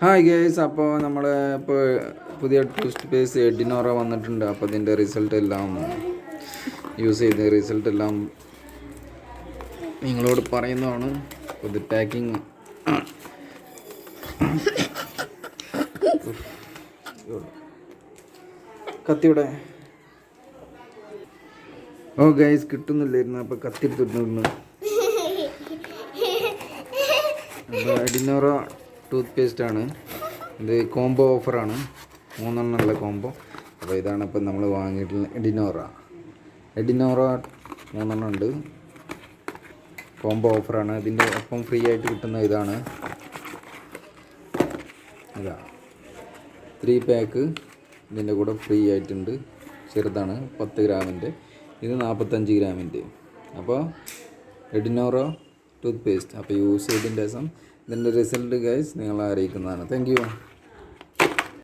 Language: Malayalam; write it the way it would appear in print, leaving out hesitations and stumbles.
ഹായ് ഗേസ്, അപ്പോൾ നമ്മൾ ഇപ്പോൾ പുതിയ ടൂത്ത് പേസ്റ്റ് എഡിനോറ വന്നിട്ടുണ്ട്. അപ്പോൾ ഇതിൻ്റെ റിസൾട്ട് എല്ലാം യൂസ് ചെയ്ത് റിസൾട്ട് എല്ലാം നിങ്ങളോട് പറയുന്നതാണ്. ഇത് പാക്കിങ് കത്തിയുടെ ഗൈസ് കിട്ടുന്നില്ലായിരുന്നു. അപ്പോൾ കത്തി എടുത്തിട്ടുണ്ട്. അപ്പോൾ എഡിനോറ ടൂത്ത് പേസ്റ്റാണ് ഇത്. കോംബോ ഓഫറാണ്, 3 എണ്ണമുള്ള കോംബോ. അപ്പോൾ ഇതാണ് ഇപ്പം നമ്മൾ വാങ്ങിയിട്ടുള്ള എഡിനോറ 3 എണ്ണം ഉണ്ട്. കോംബോ ഓഫറാണ്. ഇതിൻ്റെ ഒപ്പം ഫ്രീ ആയിട്ട് കിട്ടുന്ന ഇതാണ് 3 പാക്ക് ഇതിൻ്റെ കൂടെ ഫ്രീ ആയിട്ടുണ്ട്. ചെറുതാണ്, 10 ഗ്രാമിൻ്റെ. ഇത് 45 ഗ്രാമിൻ്റെ. അപ്പോൾ എഡിനോറ ടൂത്ത് പേസ്റ്റ് അപ്പോൾ യൂസ് ചെയ്തതിൻ്റെ ശേഷം ഇതിൻ്റെ റിസൾട്ട് ഗൈസ് നിങ്ങളെ അറിയിക്കുന്നതാണ്. Thank you.